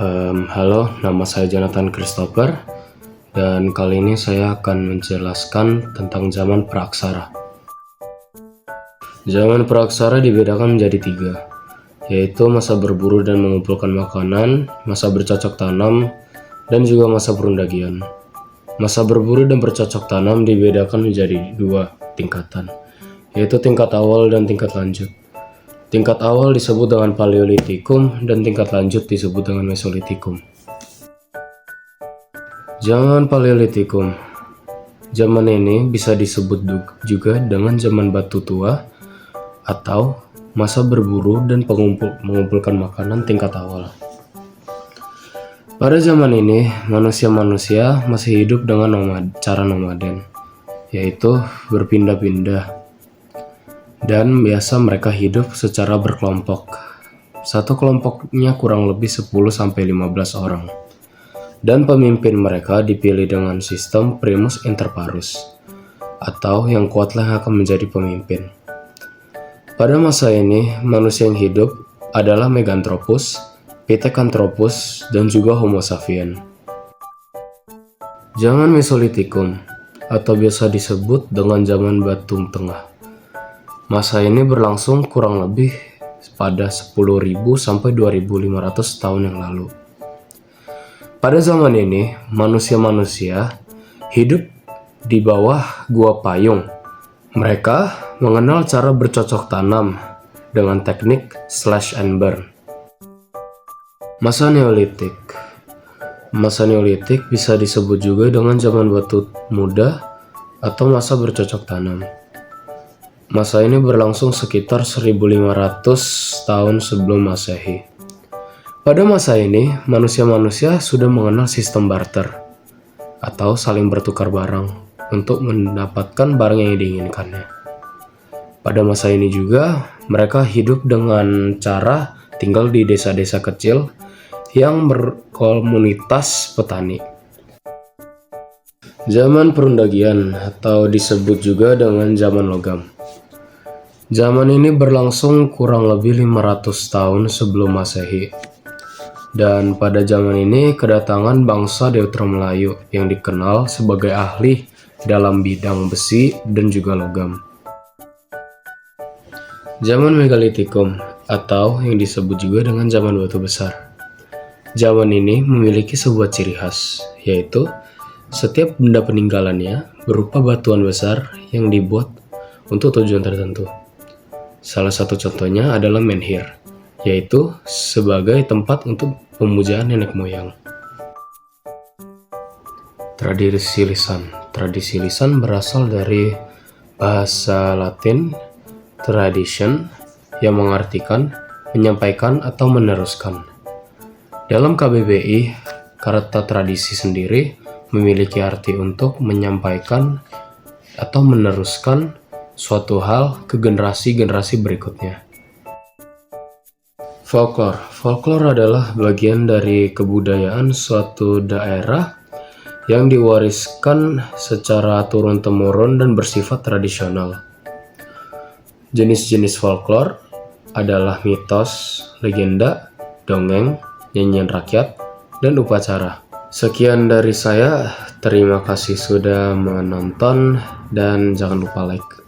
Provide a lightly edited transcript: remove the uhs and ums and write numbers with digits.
Halo, nama saya Jonathan Christopher, dan kali ini saya akan menjelaskan tentang zaman praaksara. Zaman praaksara dibedakan menjadi 3, yaitu masa berburu dan mengumpulkan makanan, masa bercocok tanam, dan juga masa perundagian. Masa berburu dan bercocok tanam dibedakan menjadi 2 tingkatan, yaitu tingkat awal dan tingkat lanjut. Tingkat awal disebut dengan Paleolitikum dan tingkat lanjut disebut dengan Mesolitikum. Zaman Paleolitikum. Zaman ini bisa disebut juga dengan zaman batu tua atau masa berburu dan mengumpulkan makanan tingkat awal. Pada zaman ini, manusia-manusia masih hidup dengan cara nomaden, yaitu berpindah-pindah. Dan biasa mereka hidup secara berkelompok. Satu kelompoknya kurang lebih 10-15 orang. Dan pemimpin mereka dipilih dengan sistem primus inter parus, atau yang kuatlah akan menjadi pemimpin. Pada masa ini, manusia yang hidup adalah Meganthropus, Pithecanthropus, dan juga Homo sapien. Zaman Mesolitikum, atau biasa disebut dengan zaman Batu Tengah. Masa ini berlangsung kurang lebih pada 10.000 sampai 2.500 tahun yang lalu. Pada zaman ini, manusia-manusia hidup di bawah gua payung. Mereka mengenal cara bercocok tanam dengan teknik slash and burn. Masa Neolitik. Masa Neolitik bisa disebut juga dengan zaman batu muda atau masa bercocok tanam. Masa ini berlangsung sekitar 1500 tahun sebelum Masehi. Pada masa ini, manusia-manusia sudah mengenal sistem barter atau saling bertukar barang untuk mendapatkan barang yang diinginkannya. Pada masa ini juga, mereka hidup dengan cara tinggal di desa-desa kecil yang berkomunitas petani. Zaman perundagian atau disebut juga dengan zaman logam. Zaman ini berlangsung kurang lebih 500 tahun sebelum Masehi. Dan pada zaman ini kedatangan bangsa Deutero Melayu yang dikenal sebagai ahli dalam bidang besi dan juga logam. Zaman Megalitikum atau yang disebut juga dengan zaman batu besar. Zaman ini memiliki sebuah ciri khas, yaitu setiap benda peninggalannya berupa batuan besar yang dibuat untuk tujuan tertentu. Salah satu contohnya adalah menhir, yaitu sebagai tempat untuk pemujaan nenek moyang. Tradisi lisan. Tradisi lisan berasal dari bahasa Latin tradition yang mengartikan menyampaikan atau meneruskan. Dalam KBBI, kata tradisi sendiri memiliki arti untuk menyampaikan atau meneruskan suatu hal ke generasi-generasi berikutnya. Folklore. Folklore adalah bagian dari kebudayaan suatu daerah yang diwariskan secara turun-temurun dan bersifat tradisional. Jenis-jenis folklore adalah mitos, legenda, dongeng, nyanyian rakyat, dan upacara. Sekian dari saya, terima kasih sudah menonton dan jangan lupa like.